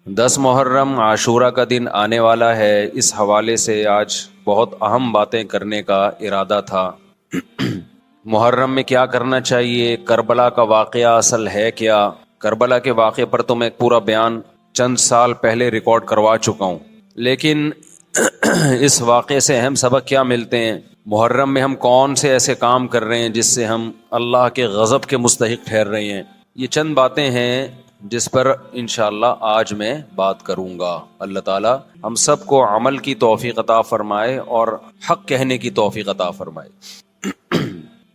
10 محرم عاشورہ کا دن آنے والا ہے۔ اس حوالے سے آج بہت اہم باتیں کرنے کا ارادہ تھا۔ محرم میں کیا کرنا چاہیے، کربلا کا واقعہ اصل ہے کیا؟ کربلا کے واقعے پر تو میں ایک پورا بیان چند سال پہلے ریکارڈ کروا چکا ہوں، لیکن اس واقعے سے اہم سبق کیا ملتے ہیں؟ محرم میں ہم کون سے ایسے کام کر رہے ہیں جس سے ہم اللہ کے غضب کے مستحق ٹھہر رہے ہیں؟ یہ چند باتیں ہیں جس پر انشاءاللہ آج میں بات کروں گا۔ اللہ تعالی ہم سب کو عمل کی توفیق عطا فرمائے اور حق کہنے کی توفیق عطا فرمائے۔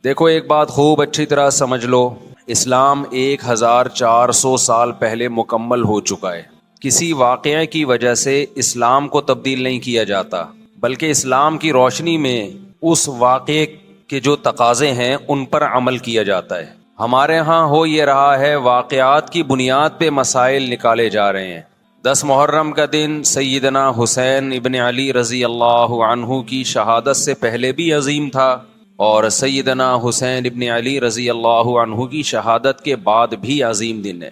دیکھو ایک بات خوب اچھی طرح سمجھ لو، اسلام 1400 سال پہلے مکمل ہو چکا ہے۔ کسی واقعے کی وجہ سے اسلام کو تبدیل نہیں کیا جاتا، بلکہ اسلام کی روشنی میں اس واقعے کے جو تقاضے ہیں ان پر عمل کیا جاتا ہے۔ ہمارے ہاں ہو یہ رہا ہے، واقعات کی بنیاد پہ مسائل نکالے جا رہے ہیں۔ 10 محرم کا دن سیدنا حسین ابن علی رضی اللہ عنہ کی شہادت سے پہلے بھی عظیم تھا، اور سیدنا حسین ابن علی رضی اللہ عنہ کی شہادت کے بعد بھی عظیم دن ہے۔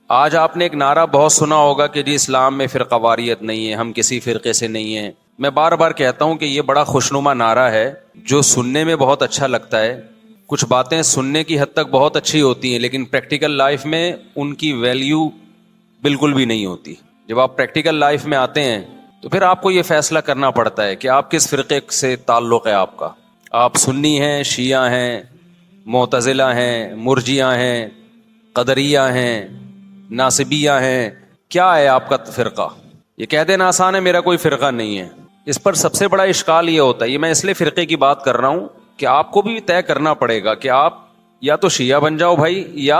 آج آپ نے ایک نعرہ بہت سنا ہوگا کہ جی اسلام میں فرقہ واریت نہیں ہے، ہم کسی فرقے سے نہیں ہیں۔ میں بار بار کہتا ہوں کہ یہ بڑا خوشنما نعرہ ہے جو سننے میں بہت اچھا لگتا ہے۔ کچھ باتیں سننے کی حد تک بہت اچھی ہوتی ہیں، لیکن پریکٹیکل لائف میں ان کی ویلیو بالکل بھی نہیں ہوتی۔ جب آپ پریکٹیکل لائف میں آتے ہیں تو پھر آپ کو یہ فیصلہ کرنا پڑتا ہے کہ آپ کس فرقے سے تعلق ہے آپ کا۔ آپ سنی ہیں، شیعہ ہیں، معتزلہ ہیں، مرجیہ ہیں، قدریہ ہیں، ناصبیہ ہیں، کیا ہے آپ کا فرقہ؟ یہ کہہ دینا آسان ہے میرا کوئی فرقہ نہیں ہے۔ اس پر سب سے بڑا اشکال یہ ہوتا ہے، یہ میں اس لیے فرقے کی بات کر رہا ہوں کہ آپ کو بھی طے کرنا پڑے گا کہ آپ یا تو شیعہ بن جاؤ بھائی یا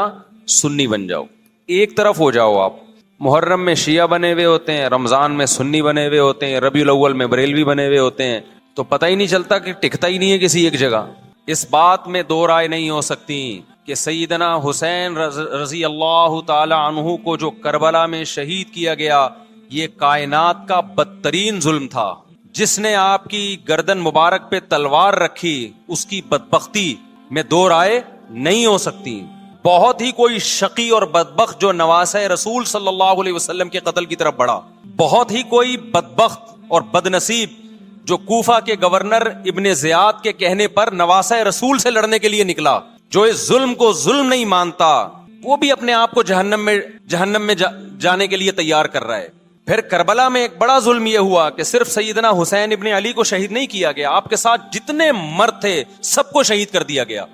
سنی بن جاؤ، ایک طرف ہو جاؤ آپ۔ محرم میں شیعہ بنے ہوئے ہوتے ہیں، رمضان میں سنی بنے ہوئے ہوتے ہیں، ربیع الاول میں بریلوی بنے ہوئے ہوتے ہیں، تو پتہ ہی نہیں چلتا کہ ٹکتا ہی نہیں ہے کسی ایک جگہ۔ اس بات میں دو رائے نہیں ہو سکتی کہ سیدنا حسین رضی اللہ تعالی عنہ کو جو کربلا میں شہید کیا گیا، یہ کائنات کا بدترین ظلم تھا۔ جس نے آپ کی گردن مبارک پہ تلوار رکھی، اس کی بدبختی میں دو رائے نہیں ہو سکتی۔ بہت ہی کوئی شقی اور بدبخت جو نواسہ رسول صلی اللہ علیہ وسلم کے قتل کی طرف بڑھا، بہت ہی کوئی بدبخت اور بدنصیب جو کوفہ کے گورنر ابن زیاد کے کہنے پر نواسہ رسول سے لڑنے کے لیے نکلا، جو اس ظلم کو ظلم نہیں مانتا، وہ بھی اپنے آپ کو جہنم میں جانے کے لیے تیار کر رہا ہے۔ پھر کربلا میں ایک بڑا ظلم یہ ہوا کہ صرف سیدنا حسین ابن علی کو شہید نہیں کیا گیا، آپ کے ساتھ جتنے مرد تھے سب کو شہید کر دیا گیا۔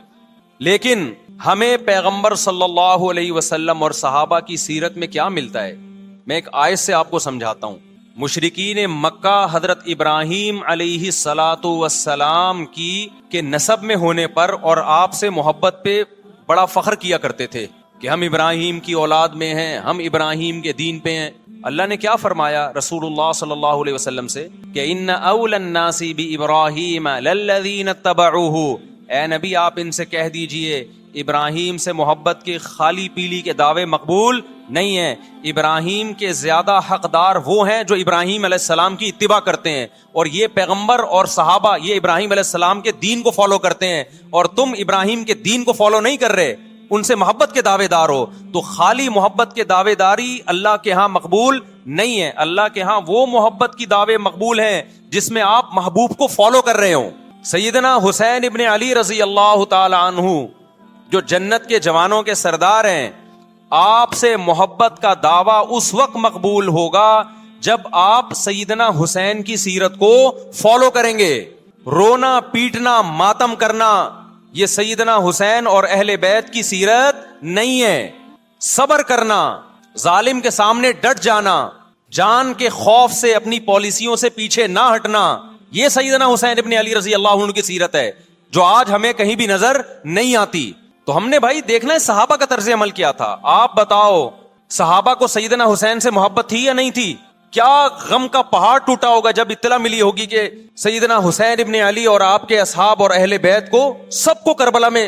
لیکن ہمیں پیغمبر صلی اللہ علیہ وسلم اور صحابہ کی سیرت میں کیا ملتا ہے؟ میں ایک آیت سے آپ کو سمجھاتا ہوں۔ مشرکین مکہ حضرت ابراہیم علیہ الصلاۃ والسلام کے نسب میں ہونے پر اور آپ سے محبت پہ بڑا فخر کیا کرتے تھے کہ ہم ابراہیم کی اولاد میں ہیں، ہم ابراہیم کے دین پہ ہیں۔ اللہ نے کیا فرمایا رسول اللہ صلی اللہ علیہ وسلم سے کہ ان اول الناس بابراہیم للذین اتبعوہ، اے نبی آپ ان سے کہہ دیجئے ابراہیم سے محبت کے خالی پیلی کے دعوے مقبول نہیں ہیں۔ ابراہیم کے زیادہ حقدار وہ ہیں جو ابراہیم علیہ السلام کی اتباع کرتے ہیں، اور یہ پیغمبر اور صحابہ یہ ابراہیم علیہ السلام کے دین کو فالو کرتے ہیں، اور تم ابراہیم کے دین کو فالو نہیں کر رہے، ان سے محبت کے دعوے دار ہو۔ تو خالی محبت کے دعوے داری اللہ کے ہاں مقبول نہیں ہے۔ اللہ کے ہاں وہ محبت کی دعوے مقبول ہیں جس میں آپ محبوب کو فالو کر رہے ہوں۔ سیدنا حسین ابن علی رضی اللہ تعالی عنہ جو جنت کے جوانوں کے سردار ہیں، آپ سے محبت کا دعویٰ اس وقت مقبول ہوگا جب آپ سیدنا حسین کی سیرت کو فالو کریں گے۔ رونا پیٹنا ماتم کرنا یہ سیدنا حسین اور اہل بیت کی سیرت نہیں ہے۔ صبر کرنا، ظالم کے سامنے ڈٹ جانا، جان کے خوف سے اپنی پالیسیوں سے پیچھے نہ ہٹنا، یہ سیدنا حسین ابن علی رضی اللہ عنہ کی سیرت ہے جو آج ہمیں کہیں بھی نظر نہیں آتی۔ تو ہم نے بھائی دیکھنا ہے صحابہ کا طرز عمل کیا تھا۔ آپ بتاؤ صحابہ کو سیدنا حسین سے محبت تھی یا نہیں تھی؟ کیا غم کا پہاڑ ٹوٹا ہوگا جب اطلاع ملی ہوگی کہ سیدنا حسین ابن علی اور آپ کے اصحاب اور اہل بیت کو سب کو کربلا میں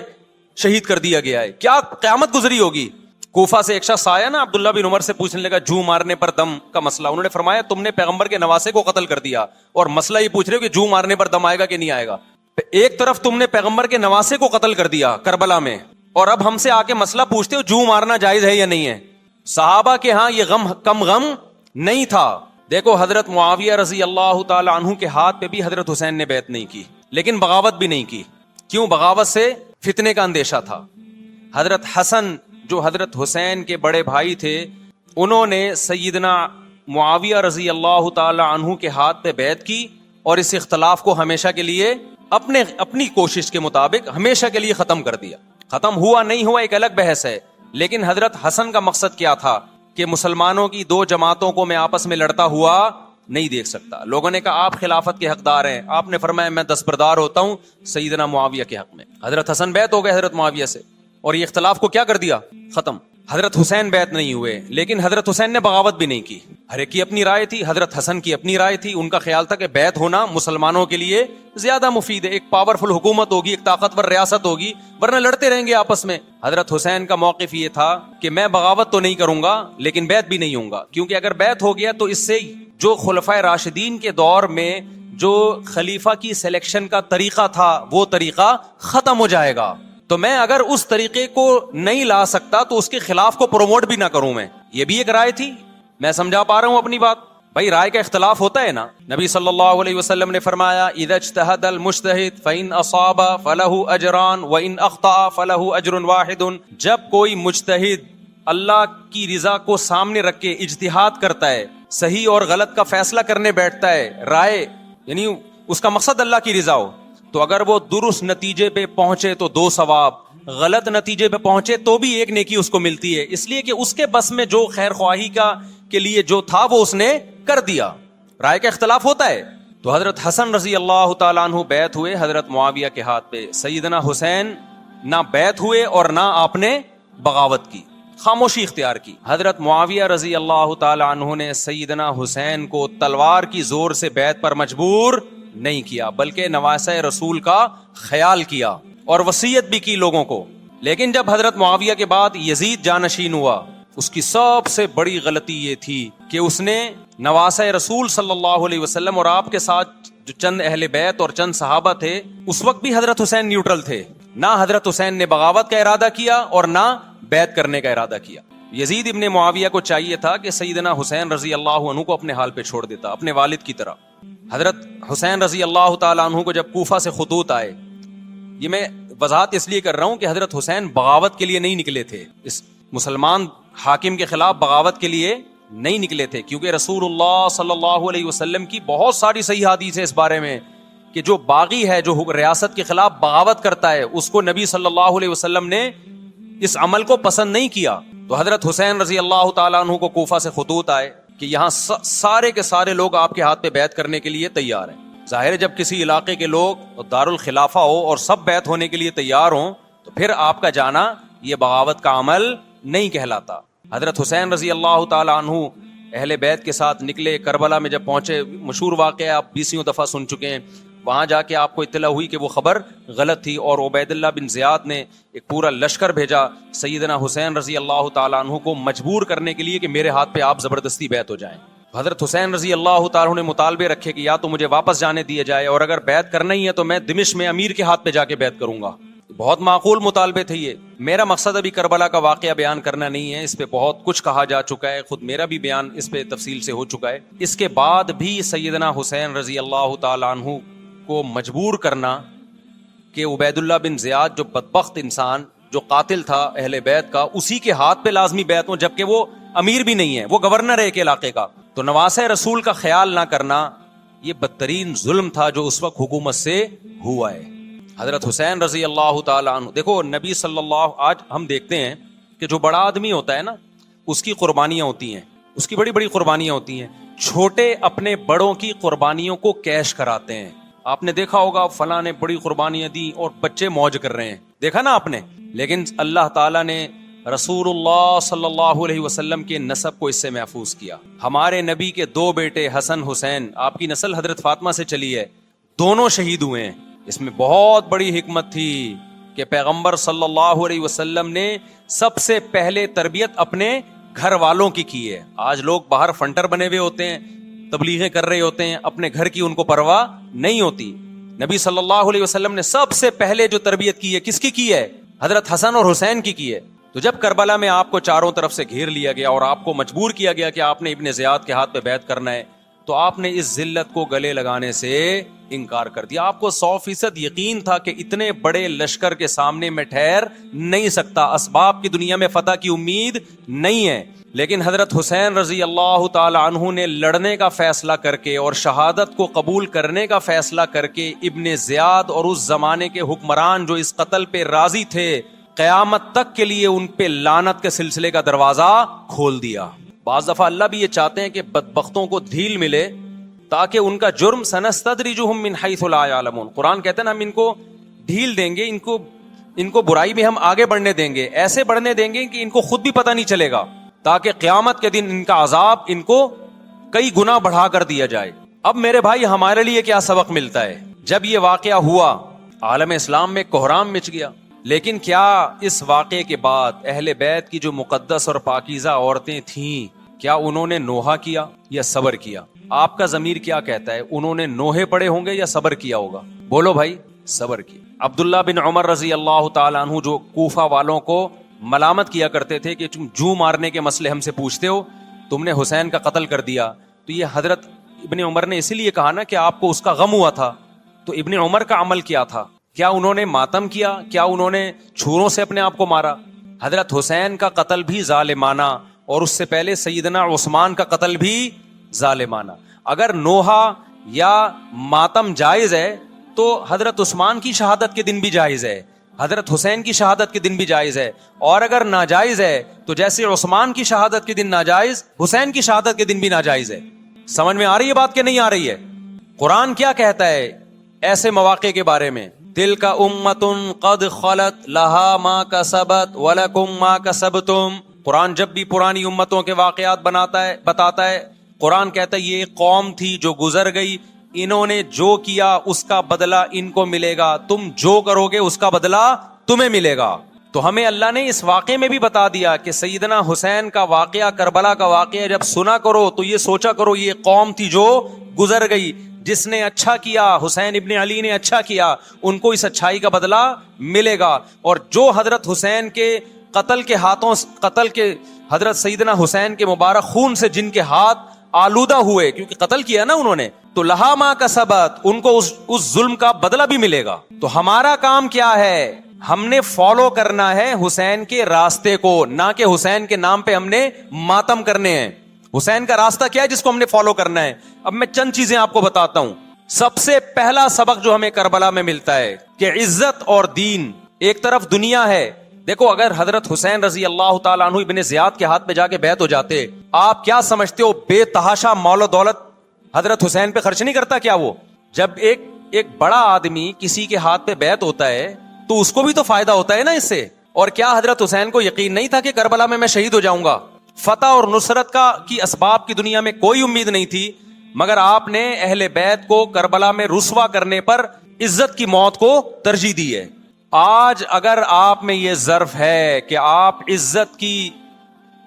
شہید کر دیا گیا ہے۔ کیا قیامت گزری ہوگی۔ کوفہ سے ایک شخص آیا نا، عبداللہ بن عمر سے پوچھنے لگا جو مارنے پر دم کا مسئلہ، انہوں نے فرمایا تم نے پیغمبر کے نواسے کو قتل کر دیا اور مسئلہ یہ پوچھ رہے ہو کہ جو مارنے پر دم آئے گا کہ نہیں آئے گا۔ ایک طرف تم نے پیغمبر کے نواسے کو قتل کر دیا کربلا میں، اور اب ہم سے آ کے مسئلہ پوچھتے ہو جو مارنا جائز ہے یا نہیں ہے۔ صحابہ کے ہاں یہ غم کم غم نہیں تھا. دیکھو حضرت معاویہ رضی اللہ تعالی عنہ کے ہاتھ پہ بھی حضرت حسین نے بیعت نہیں کی, لیکن بغاوت بھی نہیں کی. کیوں؟ بغاوت سے فتنے کا اندیشہ تھا. حضرت حسن جو حضرت حسین کے بڑے بھائی تھے, انہوں نے سیدنا معاویہ رضی اللہ تعالی عنہ کے ہاتھ پہ بیعت کی اور اس اختلاف کو ہمیشہ کے لیے اپنی کوشش کے مطابق ہمیشہ کے لیے ختم کر دیا. ختم ہوا نہیں ہوا ایک الگ بحث ہے, لیکن حضرت حسن کا مقصد کیا تھا کہ مسلمانوں کی دو جماعتوں کو میں آپس میں لڑتا ہوا نہیں دیکھ سکتا. لوگوں نے کہا آپ خلافت کے حقدار ہیں, آپ نے فرمایا میں دستبردار ہوتا ہوں سیدنا معاویہ کے حق میں. حضرت حسن بیعت ہو گئے حضرت معاویہ سے اور یہ اختلاف کو کیا کر دیا؟ ختم. حضرت حسین بیعت نہیں ہوئے, لیکن حضرت حسین نے بغاوت بھی نہیں کی. ہر ایک کی اپنی رائے تھی, حضرت حسن کی اپنی رائے تھی. ان کا خیال تھا کہ بیعت ہونا مسلمانوں کے لیے زیادہ مفید ہے, ایک پاورفل حکومت ہوگی, ایک طاقتور ریاست ہوگی, ورنہ لڑتے رہیں گے آپس میں. حضرت حسین کا موقف یہ تھا کہ میں بغاوت تو نہیں کروں گا لیکن بیعت بھی نہیں ہوں گا, کیونکہ اگر بیعت ہو گیا تو اس سے جو خلفائے راشدین کے دور میں جو خلیفہ کی سلیکشن کا طریقہ تھا وہ طریقہ ختم ہو جائے گا. تو میں اگر اس طریقے کو نہیں لا سکتا تو اس کے خلاف کو پروموٹ بھی نہ کروں میں. یہ بھی ایک رائے تھی. میں سمجھا پا رہا ہوں اپنی بات؟ بھائی رائے کا اختلاف ہوتا ہے نا. نبی صلی اللہ علیہ وسلم نے فرمایا اذا اجتہد المجتہد فإن اصاب فلہ اجران وإن اخطأ فلہ اجر واحد. جب کوئی مجتہد اللہ کی رضا کو سامنے رکھ کے اجتہاد کرتا ہے, صحیح اور غلط کا فیصلہ کرنے بیٹھتا ہے, رائے یعنی اس کا مقصد اللہ کی رضا ہو, تو اگر وہ درست نتیجے پہ پہنچے تو 2 ثواب, غلط نتیجے پہ پہنچے تو بھی 1 نیکی اس کو ملتی ہے, اس لیے کہ اس کے بس میں جو خیر خواہی کے لیے جو تھا وہ اس نے کر دیا. رائے کا اختلاف ہوتا ہے. تو حضرت حسن رضی اللہ تعالیٰ عنہ بیعت ہوئے حضرت معاویہ کے ہاتھ پہ. سیدنا حسین نہ بیعت ہوئے اور نہ آپ نے بغاوت کی, خاموشی اختیار کی. حضرت معاویہ رضی اللہ تعالیٰ عنہ نے سیدنا حسین کو تلوار کی زور سے بیعت پر مجبور نہیں کیا, بلکہ نواسہ رسول کا خیال کیا اور وصیت بھی کی لوگوں کو. لیکن جب حضرت معاویہ کے بعد یزید جانشین ہوا, اس کی سب سے بڑی غلطی یہ تھی کہ اس نے نواسہ رسول صلی اللہ علیہ وسلم اور آپ کے ساتھ جو چند اہل بیت اور چند صحابہ تھے, اس وقت بھی حضرت حسین نیوٹرل تھے. نہ حضرت حسین نے بغاوت کا ارادہ کیا اور نہ بیعت کرنے کا ارادہ کیا. یزید ابن معاویہ کو چاہیے تھا کہ سیدنا حسین رضی اللہ عنہ کو اپنے حال پہ چھوڑ دیتا, اپنے والد کی طرح. حضرت حسین رضی اللہ تعالیٰ عنہ کو جب کوفہ سے خطوط آئے, یہ میں وضاحت اس لیے کر رہا ہوں کہ حضرت حسین بغاوت کے لیے نہیں نکلے تھے, اس مسلمان حاکم کے خلاف بغاوت کے لیے نہیں نکلے تھے, کیونکہ رسول اللہ صلی اللہ علیہ وسلم کی بہت ساری صحیح حدیث ہے اس بارے میں کہ جو باغی ہے, جو ریاست کے خلاف بغاوت کرتا ہے, اس کو نبی صلی اللہ علیہ وسلم نے اس عمل کو پسند نہیں کیا. تو حضرت حسین رضی اللہ تعالیٰ عنہ کو کوفہ سے خطوط آئے کہ یہاں سارے کے سارے لوگ آپ کے ہاتھ پہ بیعت کرنے کے لیے تیار ہیں. ظاہر ہے جب کسی علاقے کے لوگ دارالخلافہ ہو اور سب بیعت ہونے کے لیے تیار ہوں تو پھر آپ کا جانا یہ بغاوت کا عمل نہیں کہلاتا. حضرت حسین رضی اللہ تعالیٰ عنہ اہل بیت کے ساتھ نکلے. کربلا میں جب پہنچے, مشہور واقعہ آپ 20 دفعہ سن چکے ہیں, وہاں جا کے آپ کو اطلاع ہوئی کہ وہ خبر غلط تھی اور عبید اللہ بن زیاد نے ایک پورا لشکر بھیجا سیدنا حسین رضی اللہ تعالیٰ عنہ کو مجبور کرنے کے لیے کہ میرے ہاتھ پہ آپ زبردستی بیعت ہو جائیں. حضرت حسین رضی اللہ تعالیٰ عنہ نے مطالبے رکھے کہ یا تو مجھے واپس جانے دیے جائے, اور اگر بیعت کرنا ہی ہے تو میں دمشق میں امیر کے ہاتھ پہ جا کے بیعت کروں گا. بہت معقول مطالبے تھے یہ. میرا مقصد ابھی کربلا کا واقعہ بیان کرنا نہیں ہے, اس پہ بہت کچھ کہا جا چکا ہے, خود میرا بھی بیان اس پہ تفصیل سے ہو چکا ہے. اس کے بعد بھی سیدنا حسین رضی اللہ تعالیٰ عنہ کو مجبور کرنا کہ عبید اللہ بن زیاد جو بدبخت انسان جو قاتل تھا اہل بیت کا, اسی کے ہاتھ پہ لازمی بیعت ہوں, جبکہ وہ امیر بھی نہیں ہے, وہ گورنر ہے ایک علاقے کا. تو نواسہ رسول کا خیال نہ کرنا یہ بدترین ظلم تھا جو اس وقت حکومت سے ہوا ہے. حضرت حسین رضی اللہ تعالیٰ عنہ, دیکھو نبی صلی اللہ, آج ہم دیکھتے ہیں کہ جو بڑا آدمی ہوتا ہے نا اس کی قربانیاں ہوتی ہیں, اس کی بڑی بڑی قربانیاں ہوتی ہیں. چھوٹے اپنے بڑوں کی قربانیوں کو کیش کراتے ہیں. آپ نے دیکھا ہوگا فلاں نے بڑی قربانیاں دی اور بچے موج کر رہے ہیں, دیکھا نا آپ نے. لیکن اللہ تعالیٰ نے رسول اللہ صلی اللہ علیہ وسلم کے نسب کو اس سے محفوظ کیا. ہمارے نبی کے 2 بیٹے حسن حسین, آپ کی نسل حضرت فاطمہ سے چلی ہے, دونوں شہید ہوئے ہیں. اس میں بہت بڑی حکمت تھی کہ پیغمبر صلی اللہ علیہ وسلم نے سب سے پہلے تربیت اپنے گھر والوں کی ہے. آج لوگ باہر فنٹر بنے ہوئے ہوتے ہیں, تبلیغیں کر رہے ہوتے ہیں, اپنے گھر کی ان کو پرواہ نہیں ہوتی. نبی صلی اللہ علیہ وسلم نے سب سے پہلے جو تربیت کی ہے کس کی ہے؟ حضرت حسن اور حسین کی ہے. تو جب کربلا میں آپ کو چاروں طرف سے گھیر لیا گیا اور آپ کو مجبور کیا گیا کہ آپ نے ابن زیاد کے ہاتھ پہ بیعت کرنا ہے، تو آپ نے اس ذلت کو گلے لگانے سے انکار کر دیا. آپ کو 100% یقین تھا کہ اتنے بڑے لشکر کے سامنے میں ٹھہر نہیں سکتا، اسباب کی دنیا میں فتح کی امید نہیں ہے. لیکن حضرت حسین رضی اللہ تعالی عنہ نے لڑنے کا فیصلہ کر کے اور شہادت کو قبول کرنے کا فیصلہ کر کے ابن زیاد اور اس زمانے کے حکمران جو اس قتل پہ راضی تھے، قیامت تک کے لیے ان پہ لعنت کے سلسلے کا دروازہ کھول دیا. بعض دفعہ اللہ بھی یہ چاہتے ہیں کہ بدبختوں کو ڈھیل ملے تاکہ ان کا جرم سنستدرجہم من حیث لا یعلمون. قرآن کہتے ہیں نا ہم ان کو ڈھیل دیں گے، ان کو برائی میں ہم آگے بڑھنے دیں گے، ایسے بڑھنے دیں گے کہ ان کو خود بھی پتہ نہیں چلے گا، تاکہ قیامت کے دن ان کا عذاب ان کو کئی گنا بڑھا کر دیا جائے. اب میرے بھائی ہمارے لیے کیا سبق ملتا ہے؟ جب یہ واقعہ ہوا عالم اسلام میں کوہرام مچ گیا، لیکن کیا اس واقعے کے بعد اہل بیت کی جو مقدس اور پاکیزہ عورتیں تھیں، کیا انہوں نے نوحہ کیا یا صبر کیا؟ آپ کا ضمیر کیا کہتا ہے؟ انہوں نے نوحے پڑے ہوں گے یا صبر کیا ہوگا؟ بولو بھائی. صبر کیا. عبداللہ بن عمر رضی اللہ تعالیٰ عنہ جو کوفہ والوں کو ملامت کیا کرتے تھے کہ تم جو مارنے کے مسئلے ہم سے پوچھتے ہو، تم نے حسین کا قتل کر دیا، تو یہ حضرت ابن عمر نے اسی لیے کہا نا کہ آپ کو اس کا غم ہوا تھا. تو ابن عمر کا عمل کیا تھا؟ کیا انہوں نے ماتم کیا؟ کیا انہوں نے چھروں سے اپنے آپ کو مارا؟ حضرت حسین کا قتل بھی ظالمانہ، اور اس سے پہلے سیدنا عثمان کا قتل بھی ظالمانہ. اگر نوحہ یا ماتم جائز ہے تو حضرت عثمان کی شہادت کے دن بھی جائز ہے، حضرت حسین کی شہادت کے دن بھی جائز ہے. اور اگر ناجائز ہے تو جیسے عثمان کی شہادت کے دن ناجائز، حسین کی شہادت کے دن بھی ناجائز ہے. سمجھ میں آ رہی ہے بات کہ نہیں آ رہی ہے؟ قرآن کیا کہتا ہے ایسے مواقع کے بارے میں؟ تلک امۃ قد خلت لہا ما کسبت ولکم ما کسبتم. قرآن جب بھی پرانی امتوں کے واقعات بتاتا ہے، قرآن کہتا ہے یہ ایک قوم تھی جو گزر گئی، انہوں نے جو کیا اس کا بدلہ ان کو ملے گا، تم جو کرو گے اس کا بدلہ تمہیں ملے گا. تو ہمیں اللہ نے اس واقعے میں بھی بتا دیا کہ سیدنا حسین کا واقعہ، کربلا کا واقعہ جب سنا کرو تو یہ سوچا کرو یہ قوم تھی جو گزر گئی، جس نے اچھا کیا، حسین ابن علی نے اچھا کیا، ان کو اس اچھائی کا بدلہ ملے گا. اور جو حضرت حسین کے قتل کے حضرت سیدنا حسین کے مبارک خون سے جن کے ہاتھ آلودہ ہوئے، کیونکہ قتل کیا نا انہوں نے، تو لہا ما کسبت، ان کو اس ظلم کا بدلہ بھی ملے گا. تو ہمارا کام کیا ہے؟ ہم نے فالو کرنا ہے حسین کے راستے کو، نہ کہ حسین کے نام پہ ہم نے ماتم کرنے ہیں. حسین کا راستہ کیا ہے جس کو ہم نے فالو کرنا ہے؟ اب میں چند چیزیں آپ کو بتاتا ہوں. سب سے پہلا سبق جو ہمیں کربلا میں ملتا ہے کہ عزت اور دین ایک طرف دنیا ہے. دیکھو اگر حضرت حسین رضی اللہ تعالیٰ عنہ ابن زیاد کے ہاتھ پہ جا کے بیعت ہو جاتے، آپ کیا سمجھتے ہو بے تحاشا مال و دولت حضرت حسین پہ خرچ نہیں کرتا کیا؟ وہ جب ایک بڑا آدمی کسی کے ہاتھ پہ بیعت ہوتا ہے تو اس کو بھی تو فائدہ ہوتا ہے نا اس سے. اور کیا حضرت حسین کو یقین نہیں تھا کہ کربلا میں شہید ہو جاؤں گا؟ فتح اور نصرت کی اسباب کی دنیا میں کوئی امید نہیں تھی، مگر آپ نے اہل بیت کو کربلا میں رسوا کرنے پر عزت کی موت کو ترجیح دی ہے. آج اگر آپ میں یہ ظرف ہے کہ آپ عزت کی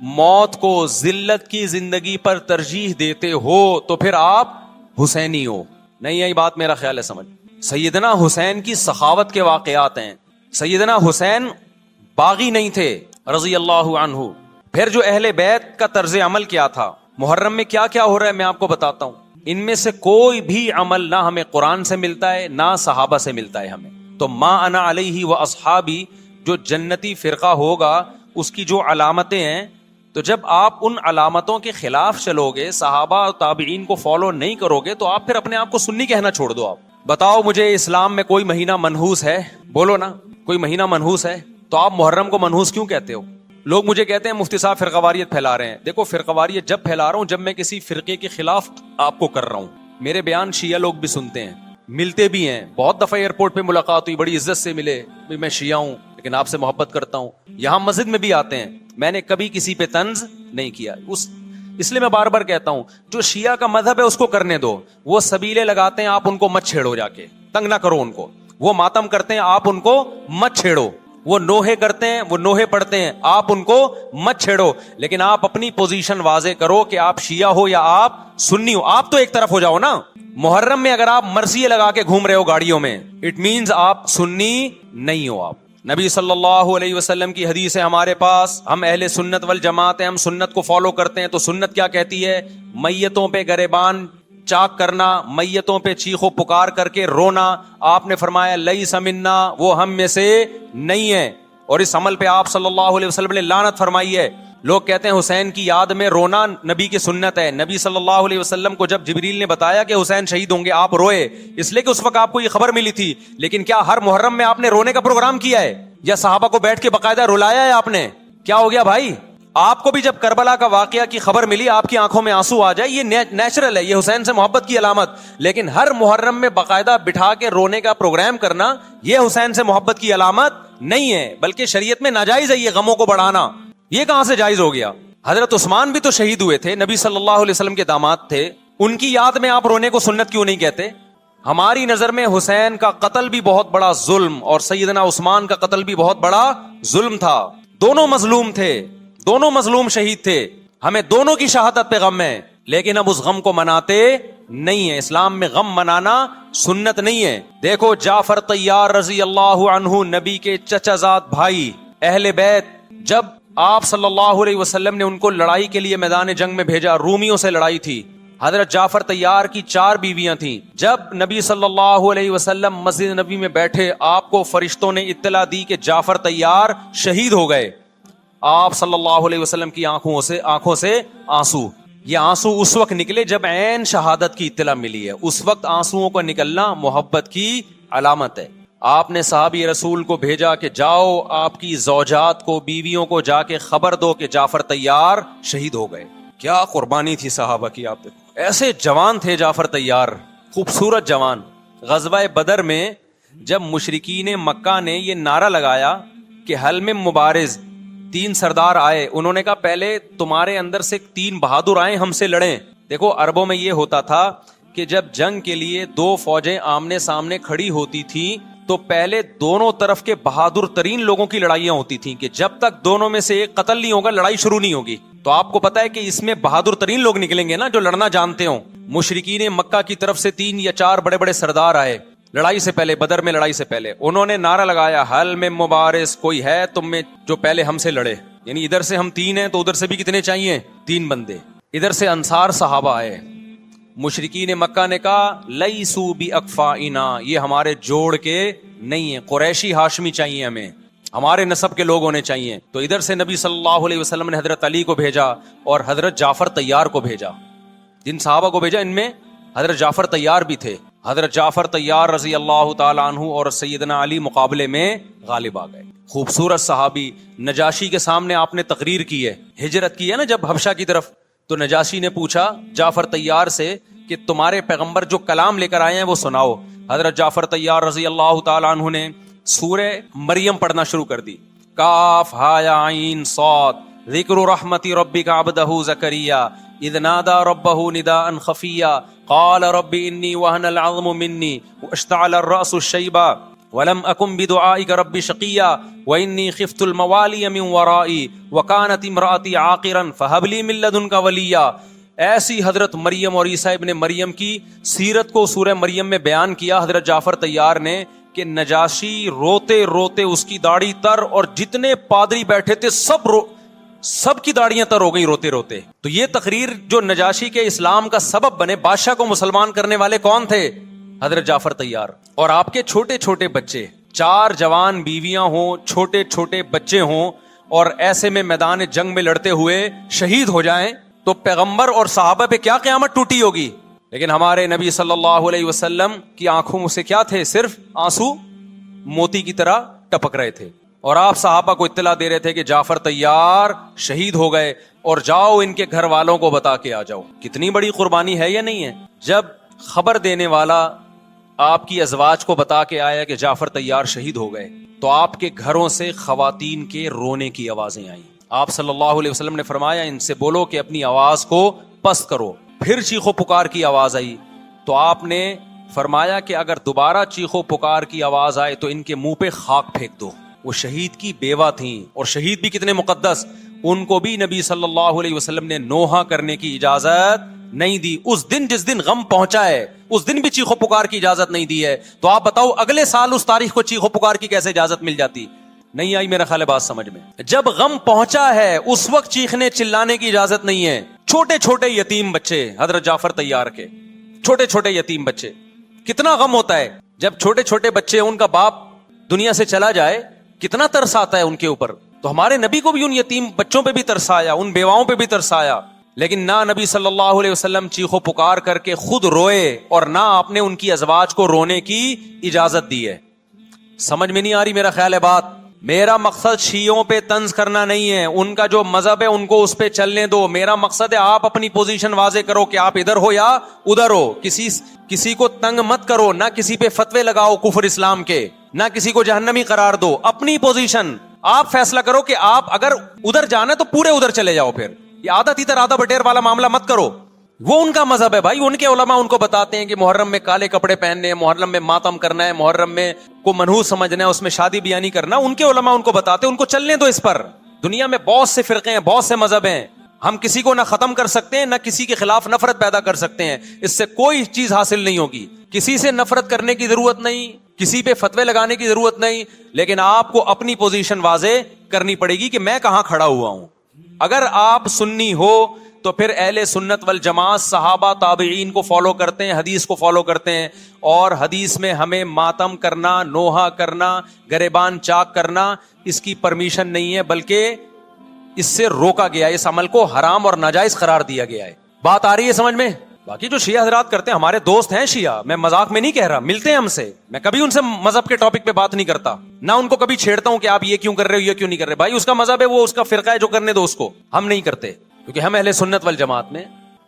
موت کو ذلت کی زندگی پر ترجیح دیتے ہو تو پھر آپ حسینی ہو. نہیں یہی بات میرا خیال ہے سمجھ. سیدنا حسین کی سخاوت کے واقعات ہیں. سیدنا حسین باغی نہیں تھے رضی اللہ عنہ. پھر جو اہل بیت کا طرز عمل کیا تھا، محرم میں کیا کیا ہو رہا ہے میں آپ کو بتاتا ہوں. ان میں سے کوئی بھی عمل نہ ہمیں قرآن سے ملتا ہے نہ صحابہ سے ملتا ہے ہمیں. تو ما انا علیہ و اصحابی جو جنتی فرقہ ہوگا اس کی جو علامتیں ہیں، تو جب آپ ان علامتوں کے خلاف چلو گے، صحابہ و تابعین کو فالو نہیں کرو گے، تو آپ پھر اپنے آپ کو سنی کہنا چھوڑ دو. آپ بتاؤ مجھے اسلام میں کوئی مہینہ منحوس ہے؟ بولو نا کوئی مہینہ منحوس ہے؟ تو آپ محرم کو منحوس کیوں کہتے ہو؟ لوگ مجھے کہتے ہیں مفتی صاحب فرقہ واریت پھیلا رہے ہیں. دیکھو فرقہ واریت جب پھیلا رہا ہوں جب میں کسی فرقے کے خلاف آپ کو کر رہا ہوں. میرے بیان شیعہ لوگ بھی سنتے ہیں، ملتے بھی ہیں. بہت دفعہ ایئرپورٹ پہ ملاقات ہوئی، بڑی عزت سے ملے، میں شیعہ ہوں لیکن آپ سے محبت کرتا ہوں. یہاں مسجد میں بھی آتے ہیں. میں نے کبھی کسی پہ طنز نہیں کیا. اس لیے میں بار بار کہتا ہوں جو شیعہ کا مذہب ہے اس کو کرنے دو. وہ سبیلے لگاتے ہیں، آپ ان کو مت چھیڑو، جا کے تنگ نہ کرو ان کو. وہ ماتم کرتے ہیں، آپ ان کو مت چھیڑو. وہ نوحے کرتے ہیں، وہ نوحے پڑھتے ہیں، آپ ان کو مت چھیڑو. لیکن آپ اپنی پوزیشن واضح کرو کہ آپ شیعہ ہو یا آپ سنی ہو. آپ تو ایک طرف ہو جاؤ نا. محرم میں اگر آپ مرثیے لگا کے گھوم رہے ہو گاڑیوں میں، اٹ مینز آپ سنی نہیں ہو. آپ نبی صلی اللہ علیہ وسلم کی حدیث ہے ہمارے پاس، ہم اہل سنت والجماعت ہیں، ہم سنت کو فالو کرتے ہیں. تو سنت کیا کہتی ہے؟ میتوں پہ گریبان چاک کرنا، میتوں پہ چیخ و پکار کر کے رونا. آپ نے فرمایا لیس منا، وہ ہم میں سے نہیں ہے. اور اس عمل پہ آپ صلی اللہ علیہ وسلم نے لعنت فرمائی ہے. لوگ کہتے ہیں حسین کی یاد میں رونا نبی کی سنت ہے. نبی صلی اللہ علیہ وسلم کو جب جبریل نے بتایا کہ حسین شہید ہوں گے، آپ روئے، اس لیے کہ اس وقت آپ کو یہ خبر ملی تھی. لیکن کیا ہر محرم میں آپ نے رونے کا پروگرام کیا ہے، یا صحابہ کو بیٹھ کے باقاعدہ رلایا ہے آپ نے؟ کیا ہو گیا بھائی؟ آپ کو بھی جب کربلا کا واقعہ کی خبر ملی آپ کی آنکھوں میں آنسو آ جائے، یہ نیچرل ہے، یہ حسین سے محبت کی علامت. لیکن ہر محرم میں باقاعدہ بٹھا کے رونے کا پروگرام کرنا یہ حسین سے محبت کی علامت نہیں ہے، بلکہ شریعت میں ناجائز ہے یہ غموں کو بڑھانا. یہ کہاں سے جائز ہو گیا؟ حضرت عثمان بھی تو شہید ہوئے تھے، نبی صلی اللہ علیہ وسلم کے داماد تھے، ان کی یاد میں آپ رونے کو سنت کیوں نہیں کہتے؟ ہماری نظر میں حسین کا قتل بھی بہت بڑا ظلم اور سیدنا عثمان کا قتل بھی بہت بڑا ظلم تھا. دونوں مظلوم تھے، دونوں مظلوم شہید تھے، ہمیں دونوں کی شہادت پہ غم ہے، لیکن اب اس غم کو مناتے نہیں ہیں. اسلام میں غم منانا سنت نہیں ہے. دیکھو جعفر طیار رضی اللہ عنہ، نبی کے چچا زاد بھائی، اہل بیت، جب آپ صلی اللہ علیہ وسلم نے ان کو لڑائی کے لیے میدان جنگ میں بھیجا، رومیوں سے لڑائی تھی، حضرت جعفر طیار کی 4 بیویاں تھیں. جب نبی صلی اللہ علیہ وسلم مسجد نبی میں بیٹھے، آپ کو فرشتوں نے اطلاع دی کہ جعفر طیار شہید ہو گئے. آپ صلی اللہ علیہ وسلم کی آنکھوں سے آنسو. یہ آنسو اس وقت نکلے جب عین شہادت کی اطلاع ملی ہے. اس وقت آنسوؤں کا نکلنا محبت کی علامت ہے. آپ نے صحابی رسول کو بھیجا کہ جاؤ آپ کی زوجات کو، بیویوں کو جا کے خبر دو کہ جعفر طیار شہید ہو گئے. کیا قربانی تھی صحابہ کی! آپ دیکھو ایسے جوان تھے جعفر طیار، خوبصورت جوان. غزوہ بدر میں جب مشرکین مکہ نے یہ نعرہ لگایا کہ حل میں مبارز، 3 سردار آئے، انہوں نے کہا پہلے تمہارے اندر سے 3 بہادر آئیں ہم سے لڑیں. دیکھو عربوں میں یہ ہوتا تھا کہ جب جنگ کے لیے 2 فوجیں آمنے سامنے کھڑی ہوتی تھیں تو پہلے دونوں طرف کے بہادر ترین لوگوں کی لڑائیاں ہوتی تھیں کہ جب تک دونوں میں سے ایک قتل نہیں ہوگا لڑائی شروع نہیں ہوگی. تو آپ کو پتا ہے کہ اس میں بہادر ترین لوگ نکلیں گے نا جو لڑنا جانتے ہوں. مشرکین مکہ کی طرف سے 3 یا 4 بڑے بڑے سردار آئے لڑائی سے پہلے، بدر میں لڑائی سے پہلے. انہوں نے نعرہ لگایا حل میں مبارز، کوئی ہے تم میں جو پہلے ہم سے لڑے. یعنی ادھر سے ہم 3 ہیں تو ادھر سے بھی کتنے چاہیے؟ 3 بندے. ادھر سے انصار صحابہ آئے. مشرکین مکہ نے کہا لیسو باکفائنا، یہ ہمارے جوڑ کے نہیں ہیں، قریشی ہاشمی چاہیے، ہمیں ہمارے نسب کے لوگ ہونے چاہیے. تو ادھر سے نبی صلی اللہ علیہ وسلم نے حضرت علی کو بھیجا اور حضرت جعفر طیار کو بھیجا. جن صحابہ کو بھیجا ان میں حضرت جعفر طیار بھی تھے. حضرت جعفر طیار رضی اللہ تعالی عنہ اور سیدنا علی مقابلے میں غالب آ گئے. خوبصورت صحابی. نجاشی کے سامنے آپ نے تقریر کی ہے، ہجرت کی ہے نا جب حبشہ کی طرف، تو نجاشی نے پوچھا جعفر طیار سے کہ تمہارے پیغمبر جو کلام لے کر آئے ہیں وہ سناؤ. حضرت جعفر طیار رضی اللہ تعالی عنہ نے سورہ مریم پڑھنا شروع کر دی. کاف ہا یا عین صاد ذکر رحمت ربک عبدہ زکریا اذ نادى ربه نداء خفيا قال رب اني وهن العظم مني واشتعل الراس شيبا ولم اكن بدعائك رب شقيا واني خفت الموالي من ورائي وكانت امراتي عاقرا فهب لي من لدنك وليا. ایسی حضرت مریم اور عیسیٰ ابن مریم کی سیرت کو سورہ مریم میں بیان کیا حضرت جعفر طیار نے کہ نجاشی روتے روتے اس کی داڑھی تر اور جتنے پادری بیٹھے تھے سب کی داڑیاں تر ہو گئی روتے روتے. تو یہ تقریر جو نجاشی کے اسلام کا سبب بنے، بادشاہ کو مسلمان کرنے والے کون تھے؟ حضرت جعفر طیار. اور آپ کے چھوٹے چھوٹے بچے، 4 جوان بیویاں ہوں، چھوٹے چھوٹے بچے ہوں، اور ایسے میں میدان جنگ میں لڑتے ہوئے شہید ہو جائیں تو پیغمبر اور صحابہ پہ کیا قیامت ٹوٹی ہوگی. لیکن ہمارے نبی صلی اللہ علیہ وسلم کی آنکھوں سے کیا تھے؟ صرف آنسو موتی کی طرح ٹپک رہے تھے. اور آپ صحابہ کو اطلاع دے رہے تھے کہ جعفر طیار شہید ہو گئے اور جاؤ ان کے گھر والوں کو بتا کے آ جاؤ. کتنی بڑی قربانی ہے یا نہیں ہے؟ جب خبر دینے والا آپ کی ازواج کو بتا کے آیا کہ جعفر طیار شہید ہو گئے تو آپ کے گھروں سے خواتین کے رونے کی آوازیں آئیں. آپ صلی اللہ علیہ وسلم نے فرمایا ان سے بولو کہ اپنی آواز کو پست کرو. پھر چیخو پکار کی آواز آئی تو آپ نے فرمایا کہ اگر دوبارہ چیخو پکار کی آواز آئے تو ان کے منہ پہ خاک پھینک دو. وہ شہید کی بیوہ تھیں اور شہید بھی کتنے مقدس، ان کو بھی نبی صلی اللہ علیہ وسلم نے نوحہ کرنے کی اجازت نہیں دی. اس دن جس دن غم پہنچا ہے اس دن بھی چیخو پکار کی اجازت نہیں دی ہے. تو آپ بتاؤ اگلے سال اس تاریخ کو چیخو پکار کی کیسے اجازت مل جاتی؟ نہیں آئی میرا خیال ہے بات سمجھ میں؟ جب غم پہنچا ہے اس وقت چیخنے چلانے کی اجازت نہیں ہے. چھوٹے چھوٹے یتیم بچے حضرت جعفر طیار کے, چھوٹے چھوٹے یتیم بچے, کتنا غم ہوتا ہے جب چھوٹے چھوٹے بچے ان کا باپ دنیا سے چلا جائے, کتنا ترس آتا ہے ان کے اوپر. تو ہمارے نبی کو بھی ان یتیم بچوں پہ بھی ترس آیا, ان بیواؤں پہ بھی ترس آیا, لیکن نہ نبی صلی اللہ علیہ وسلم چیخو پکار کر کے خود روئے اور نہ آپ نے ان کی ازواج کو رونے کی اجازت دی ہے. سمجھ میں نہیں آ رہی میرا خیال ہے بات؟ میرا مقصد شیعوں پہ طنز کرنا نہیں ہے, ان کا جو مذہب ہے ان کو اس پہ چلنے دو. میرا مقصد ہے آپ اپنی پوزیشن واضح کرو کہ آپ ادھر ہو یا ادھر ہو. کسی کو تنگ مت کرو, نہ کسی پہ فتوے لگاؤ کفر اسلام کے, نہ کسی کو جہنمی قرار دو. اپنی پوزیشن آپ فیصلہ کرو کہ آپ اگر ادھر جانا ہے تو پورے ادھر چلے جاؤ. پھر یہ آدھا تیتر آدھا بٹیر والا معاملہ مت کرو. وہ ان کا مذہب ہے بھائی, ان کے علماء ان کو بتاتے ہیں کہ محرم میں کالے کپڑے پہننے ہیں, محرم میں ماتم کرنا ہے, محرم میں کو منحوس سمجھنا ہے, اس میں شادی بیاہ نہیں کرنا. ان کے علماء ان کو بتاتے ہیں, ان کو چلنے دو اس پر. دنیا میں بہت سے فرقے ہیں, بہت سے مذہب ہیں, ہم کسی کو نہ ختم کر سکتے ہیں نہ کسی کے خلاف نفرت پیدا کر سکتے ہیں. اس سے کوئی چیز حاصل نہیں ہوگی. کسی سے نفرت کرنے کی ضرورت نہیں, کسی پہ فتوے لگانے کی ضرورت نہیں, لیکن آپ کو اپنی پوزیشن واضح کرنی پڑے گی کہ میں کہاں کھڑا ہوا ہوں. اگر آپ سنی ہو تو پھر اہل سنت والجماعت صحابہ تابعین کو فالو کرتے ہیں, حدیث کو فالو کرتے ہیں, اور حدیث میں ہمیں ماتم کرنا, نوحہ کرنا, گریبان چاک کرنا اس کی پرمیشن نہیں ہے, بلکہ اس سے روکا گیا ہے, اس عمل کو حرام اور ناجائز قرار دیا گیا ہے. بات آ رہی ہے سمجھ میں؟ باقی جو شیعہ حضرات کرتے ہیں, ہمارے دوست ہیں شیعہ, میں مذاق میں نہیں کہہ رہا, ملتے ہیں ہم سے, میں کبھی ان سے مذہب کے ٹاپک پہ بات نہیں کرتا, نہ ان کو کبھی چھیڑتا ہوں کہ آپ یہ کیوں کر رہے ہو, یہ کیوں نہیں کر رہے. بھائی اس کا مذہب ہے, وہ اس کا فرقہ ہے, جو کرنے دو اس کو. ہم نہیں کرتے کیونکہ ہم اہل سنت والجماعت میں.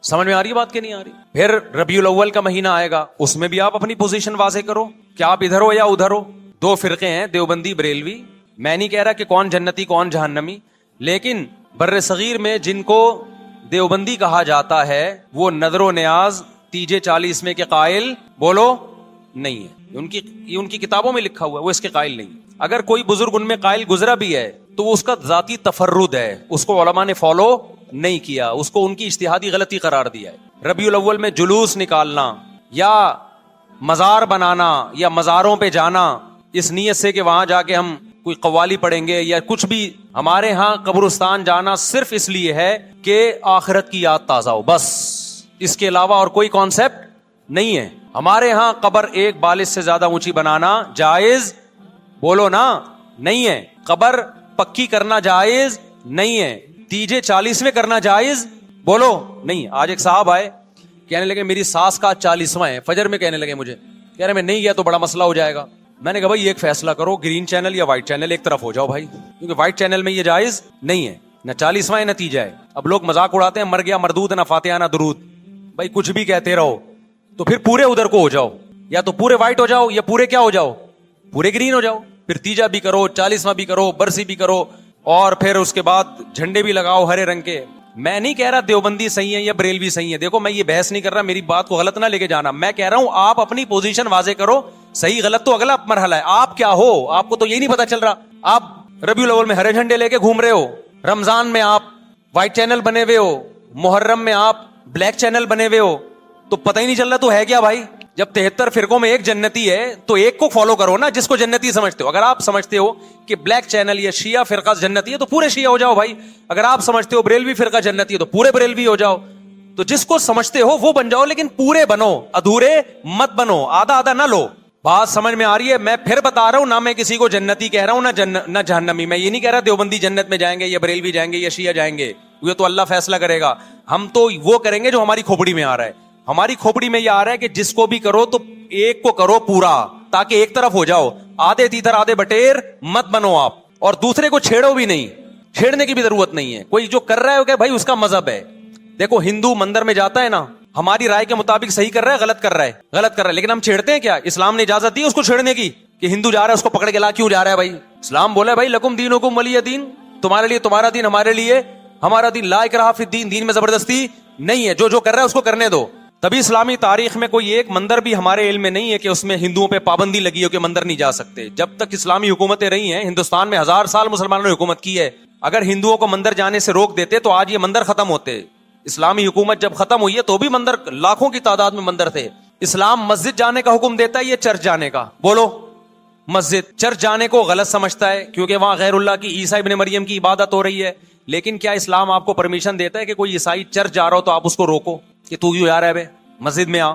سمجھ میں آ رہی ہے بات کہ نہیں آ رہی؟ پھر ربیع الاول کا مہینہ آئے گا, اس میں بھی آپ اپنی پوزیشن واضح کرو کہ آپ ادھر ہو یا ادھر ہو. دو فرقے ہیں, دیوبندی بریلوی. میں نہیں کہہ رہا کہ کون جنتی کون جہنمی, لیکن بر صغیر میں جن کو دیوبندی کہا جاتا ہے وہ نظر و نیاز تیجے 40 میں کے قائل بولو نہیں ہے. یہ ان کی کتابوں میں لکھا ہوا ہے, وہ اس کے قائل نہیں. اگر کوئی بزرگ ان میں قائل گزرا بھی ہے تو وہ اس کا ذاتی تفرد ہے, اس کو علماء نے فالو نہیں کیا, اس کو ان کی اجتہادی غلطی قرار دیا ہے. ربیع الاول میں جلوس نکالنا یا مزار بنانا یا مزاروں پہ جانا اس نیت سے کہ وہاں جا کے ہم کوئی قوالی پڑھیں گے یا کچھ بھی, ہمارے ہاں قبرستان جانا صرف اس لیے ہے کہ آخرت کی یاد تازہ ہو, بس. اس کے علاوہ اور کوئی کانسیپٹ نہیں ہے. ہمارے ہاں قبر ایک بالش سے زیادہ اونچی بنانا جائز بولو نا نہیں ہے, قبر پکی کرنا جائز نہیں ہے, تیجے 40 میں کرنا جائز بولو نہیں. آج ایک صاحب آئے, کہنے لگے میری ساس کا 40واں ہے, فجر میں کہنے لگے مجھے, کہہ رہے میں نہیں گیا تو بڑا مسئلہ ہو جائے گا. میں نے کہا بھائی ایک فیصلہ کرو, گرین چینل یا وائٹ چینل, ایک طرف ہو جاؤ بھائی, کیونکہ وائٹ چینل میں یہ جائز نہیں ہے, نہ 40واں ہے نہ تیجا ہے. اب لوگ مذاق اڑاتے ہیں مر گیا مردود نہ فاتحہ نہ درود. بھائی کچھ بھی کہتے رہو تو پھر پورے ادھر کو ہو جاؤ, یا تو پورے وائٹ ہو جاؤ یا پورے کیا ہو جاؤ, پورے گرین ہو جاؤ. پھر تیجا بھی کرو, 40واں بھی کرو, برسی بھی کرو, اور پھر اس کے بعد جھنڈے بھی لگاؤ ہرے رنگ کے. میں نہیں کہہ رہا دیوبندی صحیح ہے یا بریلوی صحیح ہے, دیکھو میں یہ بحث نہیں کر رہا, میری بات کو غلط نہ لے کے جانا. میں کہہ رہا ہوں آپ اپنی پوزیشن واضح کرو, صحیح غلط تو اگلا مرحلہ ہے. آپ کیا ہو, آپ کو تو یہی نہیں پتا چل رہا. آپ ربیع الاول میں ہرے جھنڈے لے کے گھوم رہے ہو, رمضان میں آپ وائٹ چینل بنے ہوئے ہو, محرم میں آپ بلیک چینل بنے ہوئے ہو, تو پتہ ہی نہیں چل رہا تو ہے کیا بھائی. جب 73 فرقوں میں ایک جنتی ہے تو ایک کو فالو کرو نا, جس کو جنتی سمجھتے ہو. اگر آپ سمجھتے ہو کہ بلیک چینل یا شیعہ فرقہ جنتی ہے تو پورے شیعہ ہو جاؤ بھائی. اگر آپ سمجھتے ہو بریلوی فرقہ جنتی ہے تو پورے بریلوی ہو جاؤ. تو جس کو سمجھتے ہو وہ بن جاؤ, لیکن پورے بنو, ادھورے مت بنو, آدھا آدھا نہ لو. بات سمجھ میں آ رہی ہے؟ میں پھر بتا رہا ہوں, نہ میں کسی کو جنتی کہہ رہا ہوں نہ جہنمی. میں یہ نہیں کہہ رہا دیوبندی جنت میں جائیں گے یا بریلوی جائیں گے یا شیعہ جائیں گے, یہ تو اللہ فیصلہ کرے گا. ہم تو وہ کریں گے جو ہماری کھوپڑی میں آ رہا ہے. ہماری کھوپڑی میں یہ آ رہا ہے کہ جس کو بھی کرو تو ایک کو کرو پورا, تاکہ ایک طرف ہو جاؤ. آدھے تیتر آدھے بٹیر مت بنو آپ, اور دوسرے کو چھیڑو بھی نہیں, چھیڑنے کی بھی ضرورت نہیں ہے. کوئی جو کر رہا ہے کہ بھائی اس کا مذہب ہے. دیکھو ہندو مندر میں جاتا ہے نا, ہماری رائے کے مطابق صحیح کر رہا ہے, غلط کر رہا ہے, غلط کر رہا ہے, لیکن ہم چھیڑتے ہیں کیا؟ اسلام نے اجازت دی اس کو چھیڑنے کی کہ ہندو جا رہا ہے اس کو پکڑ کے لا کیوں جا رہا ہے بھائی؟ اسلام بولا ہے بھائی لکم دینکم ولی دین, تمہارے لیے تمہارا دین, ہمارے لیے ہمارا دین. لا اکراہ فی الدین, دین میں زبردستی نہیں ہے, جو کر رہا ہے اس کو کرنے دو. تبھی اسلامی تاریخ میں کوئی ایک مندر بھی ہمارے علم میں نہیں ہے کہ اس میں ہندوؤں پہ پابندی لگی ہو کہ مندر نہیں جا سکتے. جب تک اسلامی حکومتیں رہی ہیں, ہندوستان میں 1000 سال مسلمانوں نے حکومت کی ہے, اگر ہندوؤں کو مندر جانے سے روک دیتے تو آج یہ مندر ختم ہوتے. اسلامی حکومت جب ختم ہوئی ہے تو بھی مندر, لاکھوں کی تعداد میں مندر تھے. اسلام مسجد جانے کا حکم دیتا ہے یا چرچ جانے کا؟ بولو مسجد چرچ جانے کو غلط سمجھتا ہے کیونکہ وہاں غیر اللہ کی عیسیٰ ابن مریم کی عبادت ہو رہی ہے. لیکن کیا اسلام آپ کو پرمیشن دیتا ہے کہ کوئی عیسائی چرچ جا رہا ہو تو آپ اس کو روکو کہ تو کیوں جا رہا ہے بے, مسجد میں آ؟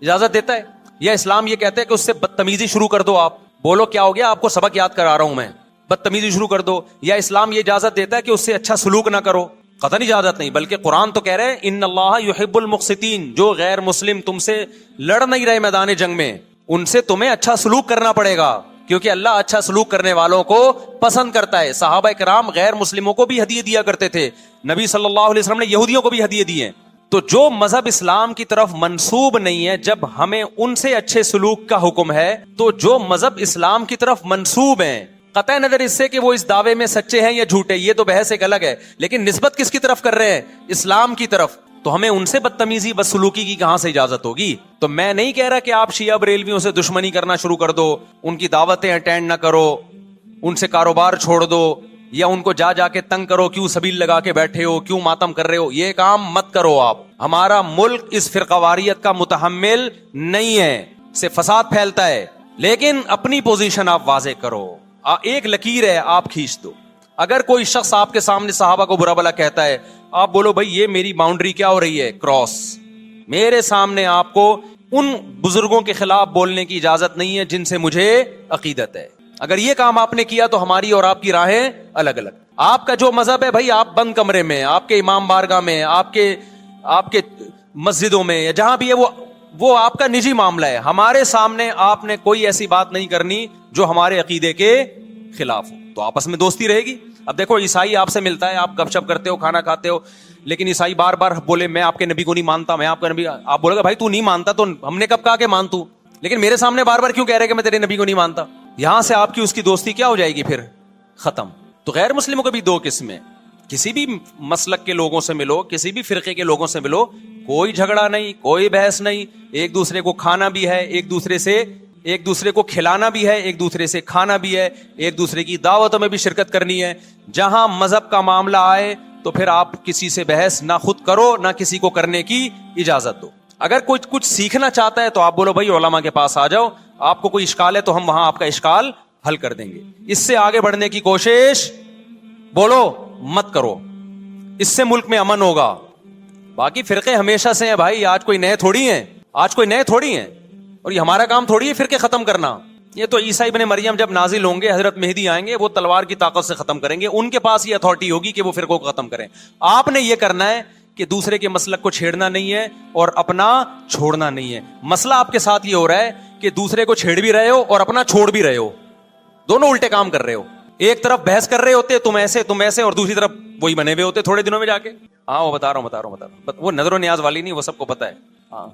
اجازت دیتا ہے؟ یا اسلام یہ کہتا ہے کہ اس سے بدتمیزی شروع کر دو, آپ بولو کیا ہو گیا, آپ کو سبق یاد کرا رہا ہوں میں, بدتمیزی شروع کر دو؟ یا اسلام یہ اجازت دیتا ہے کہ اس سے اچھا سلوک نہ کرو؟ قطعاً اجازت نہیں, بلکہ قرآن تو کہہ رہے ہیں ان اللہ یحب المقسطین, جو غیر مسلم تم سے لڑ نہیں رہے میدان جنگ میں, ان سے تمہیں اچھا سلوک کرنا پڑے گا, کیونکہ اللہ اچھا سلوک کرنے والوں کو پسند کرتا ہے. صحابہ کرام غیر مسلموں کو بھی ہدیے دیا کرتے تھے, نبی صلی اللہ علیہ وسلم نے یہودیوں کو بھی ہدیے دیے. تو جو مذہب اسلام کی طرف منسوب نہیں ہے, جب ہمیں ان سے اچھے سلوک کا حکم ہے, تو جو مذہب اسلام کی طرف منسوب ہیں, قطع نظر اس سے کہ وہ اس دعوے میں سچے ہیں یا جھوٹے, یہ تو بحث ایک الگ ہے, لیکن نسبت کس کی طرف کر رہے ہیں؟ اسلام کی طرف. تو ہمیں ان سے بدتمیزی بدسلوکی کی کہاں سے اجازت ہوگی؟ تو میں نہیں کہہ رہا کہ آپ شیعہ بریلویوں سے دشمنی کرنا شروع کر دو, ان کی دعوتیں اٹینڈ نہ کرو, ان سے کاروبار چھوڑ دو, یا ان کو جا جا کے تنگ کرو, کیوں سبیل لگا کے بیٹھے ہو, کیوں ماتم کر رہے ہو, یہ کام مت کرو آپ. ہمارا ملک اس فرقواریت کا متحمل نہیں ہے, سے فساد پھیلتا ہے. لیکن اپنی پوزیشن آپ واضح کرو, ایک لکیر ہے آپ کھینچ دو. اگر کوئی شخص آپ کے سامنے صحابہ کو برا بھلا کہتا ہے, آپ بولو بھائی یہ میری باؤنڈری کیا ہو رہی ہے, کراس. میرے سامنے آپ کو ان بزرگوں کے خلاف بولنے کی اجازت نہیں ہے جن سے مجھے عقیدت ہے. اگر یہ کام آپ نے کیا تو ہماری اور آپ کی راہیں الگ الگ. آپ کا جو مذہب ہے بھائی, آپ بند کمرے میں, آپ کے امام بارگاہ میں, آپ کے مسجدوں میں, یا جہاں بھی ہے, وہ آپ کا نجی معاملہ ہے. ہمارے سامنے آپ نے کوئی ایسی بات نہیں کرنی جو ہمارے عقیدے کے خلاف ہو, تو آپس میں دوستی رہے گی. اب دیکھو عیسائی آپ سے ملتا ہے, آپ گپ شپ کرتے ہو, کھانا کھاتے ہو, لیکن عیسائی بار بار بولے میں آپ کے نبی کو نہیں مانتا, میں آپ کا نبی, آپ بولے گا بھائی تو نہیں مانتا تو ہم نے کب کہا کہ مان تو, لیکن میرے سامنے بار بار کیوں کہہ رہے کہ میں تیرے نبی کو نہیں مانتا؟ یہاں سے آپ کی اس کی دوستی کیا ہو جائے گی پھر؟ ختم. تو غیر مسلموں کو بھی دو قسمیں, کسی بھی مسلک کے لوگوں سے ملو, کسی بھی فرقے کے لوگوں سے ملو, کوئی جھگڑا نہیں, کوئی بحث نہیں, ایک دوسرے کو کھانا بھی ہے, ایک دوسرے کو کھلانا بھی ہے, ایک دوسرے سے کھانا بھی ہے, ایک دوسرے کی دعوتوں میں بھی شرکت کرنی ہے. جہاں مذہب کا معاملہ آئے تو پھر آپ کسی سے بحث نہ خود کرو نہ کسی کو کرنے کی اجازت دو. اگر کوئی کچھ سیکھنا چاہتا ہے تو آپ بولو بھائی علماء کے پاس آ جاؤ, آپ کو کوئی اشکال ہے تو ہم وہاں آپ کا اشکال حل کر دیں گے. اس سے آگے بڑھنے کی کوشش بولو مت کرو, اس سے ملک میں امن ہوگا. باقی فرقے ہمیشہ سے ہیں بھائی, آج کوئی نئے تھوڑی ہیں, اور یہ ہمارا کام تھوڑی ہے فرقے ختم کرنا. یہ تو عیسیٰ ابن مریم جب نازل ہوں گے, حضرت مہدی آئیں گے, وہ تلوار کی طاقت سے ختم کریں گے, ان کے پاس یہ اتھارٹی ہوگی کہ وہ فرقوں کو ختم کریں. آپ نے یہ کرنا ہے کہ دوسرے کے مسلک کو چھیڑنا نہیں ہے اور اپنا چھوڑنا نہیں ہے. مسئلہ آپ کے ساتھ یہ ہو رہا ہے کہ دوسرے کو چھیڑ بھی رہے ہو اور اپنا چھوڑ بھی رہے ہو, دونوں الٹے کام کر رہے ہو. ایک طرف بحث کر رہے ہوتے تم ایسے, اور دوسری طرف وہی بنے ہوئے ہوتے تھوڑے دنوں میں جا کے. ہاں وہ بتا رہا ہوں, وہ نظر و نیاز والی نہیں, وہ سب کو پتا ہے. ہاں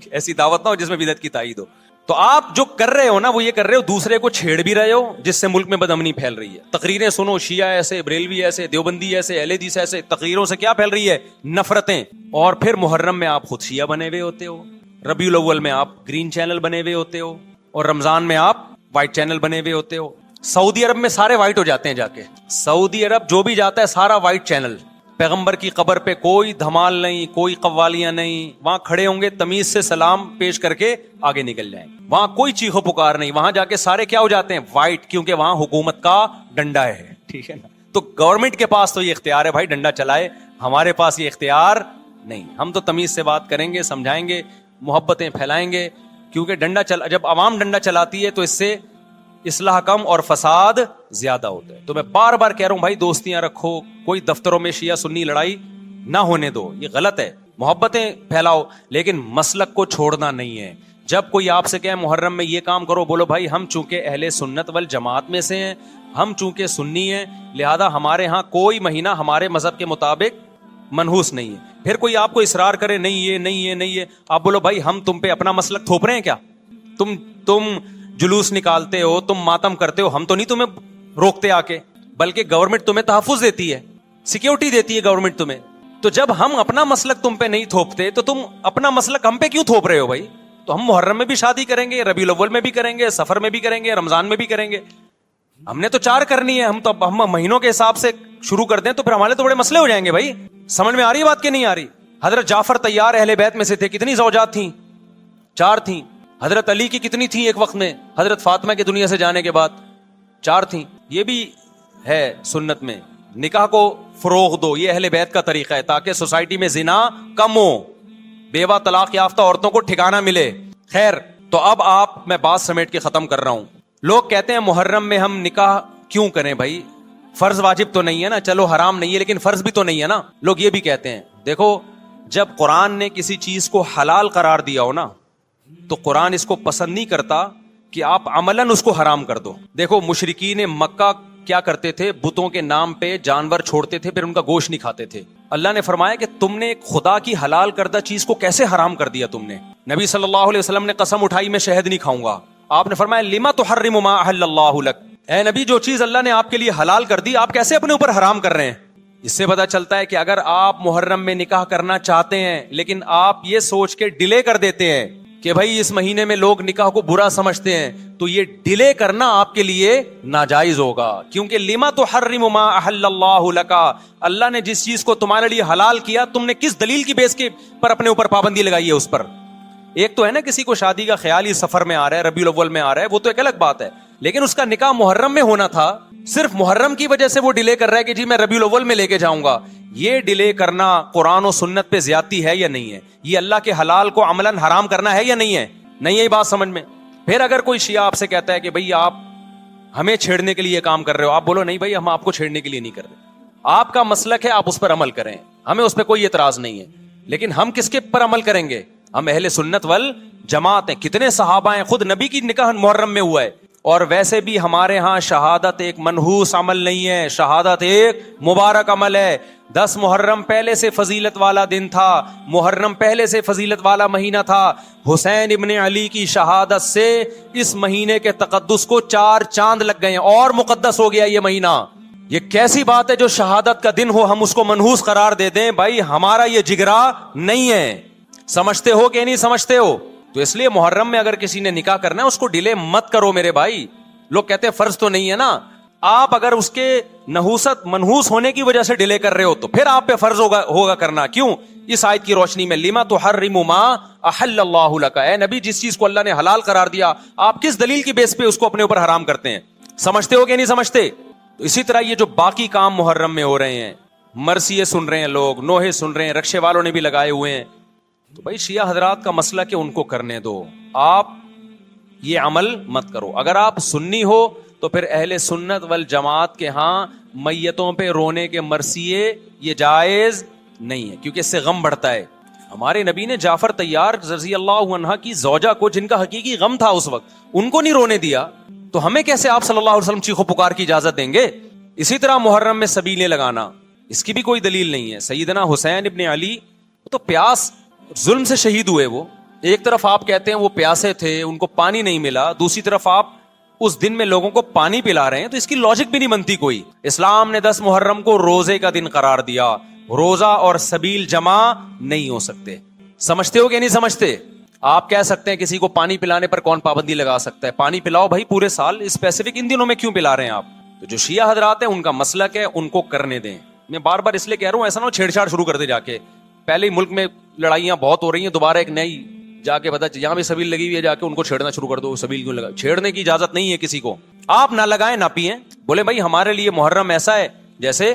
ایسی دعوت نہ ہو جس میں بدعت کی تائید ہو. تو آپ جو کر رہے ہو نا, وہ یہ کر رہے ہو دوسرے کو چھیڑ بھی رہے ہو, جس سے ملک میں بدامنی پھیل رہی ہے. تقریریں سنو, شیعہ ایسے, بریلوی ایسے, دیوبندی ایسے, اہل حدیث ایسے, تقریروں سے کیا پھیل رہی ہے؟ نفرتیں. اور پھر محرم میں آپ خود شیعہ بنے ہوئے ہوتے ہو, ربیع الاول میں آپ گرین چینل بنے ہوئے ہوتے ہو, اور رمضان میں آپ وائٹ چینل بنے ہوئے ہوتے ہو. سعودی عرب میں سارے وائٹ ہو جاتے ہیں جا کے, سعودی عرب جو بھی جاتا ہے سارا وائٹ چینل. پیغمبر کی قبر پہ کوئی دھمال نہیں, کوئی قوالیاں نہیں, وہاں کھڑے ہوں گے تمیز سے سلام پیش کر کے آگے نکل جائیں. وہاں کوئی چیخو پکار نہیں, وہاں جا کے سارے کیا ہو جاتے ہیں؟ وائٹ, کیونکہ وہاں حکومت کا ڈنڈا ہے. ٹھیک ہے نا, تو گورنمنٹ کے پاس تو یہ اختیار ہے بھائی ڈنڈا چلائے, ہمارے پاس یہ اختیار نہیں. ہم تو تمیز سے بات کریں گے, سمجھائیں گے, محبتیں پھیلائیں گے, کیونکہ جب عوام ڈنڈا چلاتی ہے تو اس سے اصلاح کم اور فساد زیادہ ہوتا ہے. تو میں بار بار کہہ رہا ہوں بھائی دوستیاں رکھو, کوئی دفتروں میں شیعہ سنی لڑائی نہ ہونے دو, یہ غلط ہے. محبتیں پھیلاؤ لیکن مسلک کو چھوڑنا نہیں ہے. جب کوئی آپ سے کہے محرم میں یہ کام کرو, بولو بھائی ہم چونکہ اہل سنت والجماعت میں سے ہیں, ہم چونکہ سنی ہیں, لہذا ہمارے ہاں کوئی مہینہ ہمارے مذہب کے مطابق منحوس نہیں ہے. پھر کوئی آپ کو اصرار کرے نہیں ہے, آپ بولو بھائی ہم تم پہ اپنا مسلک تھوپ رہے ہیں کیا؟ تم جلوس نکالتے ہو, تم ماتم کرتے ہو, ہم تو نہیں تمہیں روکتے آ کے, بلکہ گورنمنٹ تمہیں تحفظ دیتی ہے, سیکیورٹی دیتی ہے گورنمنٹ تمہیں. تو جب ہم اپنا مسلک تم پہ نہیں تھوپتے تو تم اپنا مسلک ہم پہ کیوں تھوپ رہے ہو بھائی؟ تو ہم محرم میں بھی شادی کریں گے, ربیع الاول میں بھی کریں گے, سفر میں بھی کریں گے, رمضان میں بھی کریں گے. ہم نے تو 4 کرنی ہے. ہم مہینوں کے حساب سے شروع کر دیں تو پھر ہمارے تو بڑے مسئلے ہو جائیں گے بھائی. سمجھ میں آ رہی ہے بات کہ نہیں آ رہی؟ حضرت جعفر طیار اہل بیت میں سے تھے, کتنی زوجات تھیں؟ 4 تھیں. حضرت علی کی کتنی تھیں ایک وقت میں؟ حضرت فاطمہ کے دنیا سے جانے کے بعد 4 تھیں. یہ بھی ہے سنت میں، نکاح کو فروغ دو، یہ اہل بیت کا طریقہ ہے تاکہ سوسائٹی میں زنا کم ہو، بیوہ طلاق یافتہ عورتوں کو ٹھکانہ ملے. خیر، تو اب میں بات سمیٹ کے ختم کر رہا ہوں. لوگ کہتے ہیں محرم میں ہم نکاح کیوں کریں بھائی، فرض واجب تو نہیں ہے نا، چلو حرام نہیں ہے لیکن فرض بھی تو نہیں ہے نا. لوگ یہ بھی کہتے ہیں. دیکھو، جب قرآن نے کسی چیز کو حلال قرار دیا ہو نا تو قرآن اس کو پسند نہیں کرتا کہ آپ عملاً اس کو حرام کر دو. دیکھو، مشرکین مکہ کیا کرتے تھے؟ بتوں کے نام پہ جانور چھوڑتے تھے، پھر ان کا گوشت نہیں کھاتے تھے. اللہ نے فرمایا کہ تم نے ایک خدا کی حلال کردہ چیز کو کیسے حرام کر دیا تم نے. نبی صلی اللہ علیہ وسلم نے قسم اٹھائی میں شہد نہیں کھاؤں گا. آپ نے فرمایا لما تحرم ما احل اللہ لک، اے نبی جو چیز اللہ نے آپ کے لیے حلال کر دی آپ کیسے اپنے اوپر حرام کر رہے ہیں. اس سے پتہ چلتا ہے کہ اگر آپ محرم میں نکاح کرنا چاہتے ہیں لیکن آپ یہ سوچ کے ڈیلے کر دیتے ہیں کہ بھائی اس مہینے میں لوگ نکاح کو برا سمجھتے ہیں، تو یہ ڈیلے کرنا آپ کے لیے ناجائز ہوگا. کیونکہ لما تحرم ما احل اللہ لک، اللہ نے جس چیز کو تمہارے لیے حلال کیا تم نے کس دلیل کی بیس کے پر اپنے اوپر پابندی لگائی ہے اس پر. ایک تو ہے نا کسی کو شادی کا خیال ہی سفر میں آ رہا ہے، ربیع الاول میں آ رہا ہے، وہ تو ایک الگ بات ہے، لیکن اس کا نکاح محرم میں ہونا تھا، صرف محرم کی وجہ سے وہ ڈیلے کر رہا ہے کہ جی میں ربیع الاول میں لے کے جاؤں گا. یہ ڈیلے کرنا قرآن و سنت پہ زیادتی ہے یا نہیں ہے؟ یہ اللہ کے حلال کو عملاً حرام کرنا ہے یا نہیں ہے؟ نہیں ہے یہ بات سمجھ میں. پھر اگر کوئی شیعہ آپ سے کہتا ہے کہ بھئی آپ ہمیں چھیڑنے کے لیے یہ کام کر رہے ہو، آپ بولو نہیں بھائی ہم آپ کو چھیڑنے کے لیے نہیں کر رہے، آپ کا مسلک ہے، آپ اس پر عمل کریں، ہمیں اس پہ کوئی اعتراض نہیں ہے. لیکن ہم کس کے پر عمل کریں گے؟ ہم اہل سنت والجماعت ہیں. کتنے صحابہ ہیں، خود نبی کی نکاح محرم میں ہوا ہے. اور ویسے بھی ہمارے ہاں شہادت ایک منحوس عمل نہیں ہے، شہادت ایک مبارک عمل ہے. 10 محرم پہلے سے فضیلت والا دن تھا، محرم پہلے سے فضیلت والا مہینہ تھا. حسین ابن علی کی شہادت سے اس مہینے کے تقدس کو 4 چاند لگ گئے ہیں اور مقدس ہو گیا یہ مہینہ. یہ کیسی بات ہے جو شہادت کا دن ہو ہم اس کو منحوس قرار دے دیں؟ بھائی ہمارا یہ جگرا نہیں ہے. سمجھتے ہو کہ نہیں سمجھتے ہو؟ تو اس لیے محرم میں اگر کسی نے نکاح کرنا ہے اس کو ڈیلے مت کرو میرے بھائی. لوگ کہتے ہیں فرض تو نہیں ہے نا، آپ اگر اس کے نحوست منحوس ہونے کی وجہ سے ڈیلے کر رہے ہو تو پھر آپ پہ فرض ہوگا کرنا. کیوں؟ اس آیت کی روشنی میں لما تحرم ما احل اللہ لک، اے نبی جس چیز کو اللہ نے حلال قرار دیا آپ کس دلیل کی بیس پہ اس کو اپنے اوپر حرام کرتے ہیں؟ سمجھتے ہو کہ نہیں سمجھتے؟ تو اسی طرح یہ جو باقی کام محرم میں ہو رہے ہیں، مرثیے سن رہے ہیں لوگ، نوحے سن رہے ہیں، رکشے والوں نے بھی لگائے ہوئے ہیں، تو بھائی شیعہ حضرات کا مسئلہ کہ ان کو کرنے دو، آپ یہ عمل مت کرو. اگر آپ سنی ہو تو پھر اہل سنت والجماعت کے ہاں میتوں پہ رونے کے مرثیے یہ جائز نہیں ہے، کیونکہ اس سے غم بڑھتا ہے. ہمارے نبی نے جعفر طیار رضی اللہ عنہ کی زوجہ کو، جن کا حقیقی غم تھا اس وقت، ان کو نہیں رونے دیا، تو ہمیں کیسے آپ صلی اللہ علیہ وسلم چیخو پکار کی اجازت دیں گے؟ اسی طرح محرم میں سبیلیں لگانا، اس کی بھی کوئی دلیل نہیں ہے. سیدنا حسین ابن علی تو پیاس ظلم سے شہید ہوئے. وہ ایک طرف آپ کہتے ہیں وہ پیاسے تھے، ان کو پانی نہیں ملا، دوسری طرف آپ اس دن میں لوگوں کو پانی پلا رہے ہیں، تو اس کی لاجک بھی نہیں بنتی کوئی. اسلام نے 10 محرم کو روزے کا دن قرار دیا، روزہ اور سبیل جمع نہیں ہو سکتے. سمجھتے ہو کہ نہیں سمجھتے؟ آپ کہہ سکتے ہیں کسی کو پانی پلانے پر کون پابندی لگا سکتا ہے؟ پانی پلاؤ بھائی پورے سال، اسپیسیفک ان دنوں میں کیوں پلا رہے ہیں آپ؟ تو جو شیعہ حضرات ہیں ان کا مسلک ہے، ان کو کرنے دیں. میں بار بار اس لیے کہہ رہا ہوں ایسا نہ ہو چھیڑ چھاڑ شروع کر دے جا کے. پہلے ہی ملک میں لڑائیاں بہت ہو رہی ہیں، دوبارہ ایک نئی جا کے بتا یہاں بھی سبیل لگی ہوئی ہے، جا کے ان کو چھیڑنا شروع کر دو. سبیل کیوں لگا؟ چھیڑنے کی اجازت نہیں ہے کسی کو. آپ نہ لگائیں نہ پیئیں، بولے بھائی ہمارے لیے محرم ایسا ہے جیسے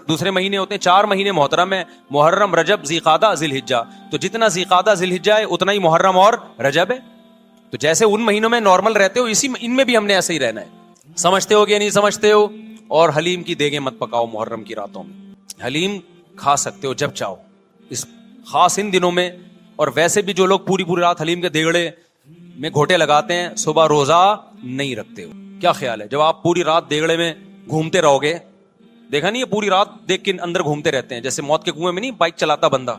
دوسرے مہینے ہوتے ہیں. 4 مہینے محترم ہے، محرم، رجب، ذی قعدہ، ذی الحجہ. تو جتنا ذی قعدہ ذی الحجہ ہے اتنا ہی محرم اور رجب ہے. تو جیسے ان مہینوں میں نارمل رہتے ہو ان میں بھی ہم نے ایسے ہی رہنا ہے. سمجھتے ہو کہ نہیں سمجھتے ہو؟ اور حلیم کی دیگیں مت پکاؤ محرم کی راتوں میں. حلیم کھا سکتے ہو جب چاہو، اس خاص ان دنوں میں. اور ویسے بھی جو لوگ پوری رات حلیم کے دیگڑے میں گھوٹے لگاتے ہیں صبح روزہ نہیں رکھتے ہو. کیا خیال ہے جب آپ پوری رات دیگڑے میں گھومتے رہو گے؟ دیکھا نہیں ہے پوری رات دیکھ کے اندر گھومتے رہتے ہیں جیسے موت کے کنویں میں نہیں بائک چلاتا بندہ.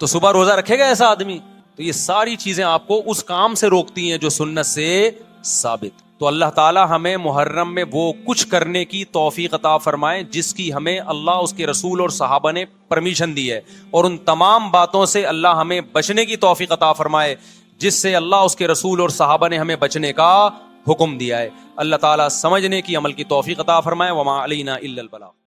تو صبح روزہ رکھے گا ایسا آدمی؟ تو یہ ساری چیزیں آپ کو اس کام سے روکتی ہیں جو سنت سے ثابت. تو اللہ تعالی ہمیں محرم میں وہ کچھ کرنے کی توفیق عطا فرمائے جس کی ہمیں اللہ، اس کے رسول اور صحابہ نے پرمیشن دی ہے، اور ان تمام باتوں سے اللہ ہمیں بچنے کی توفیق عطا فرمائے جس سے اللہ، اس کے رسول اور صحابہ نے ہمیں بچنے کا حکم دیا ہے. اللہ تعالیٰ سمجھنے کی، عمل کی توفیق عطا فرمائے. وما علینا الا البلاغ.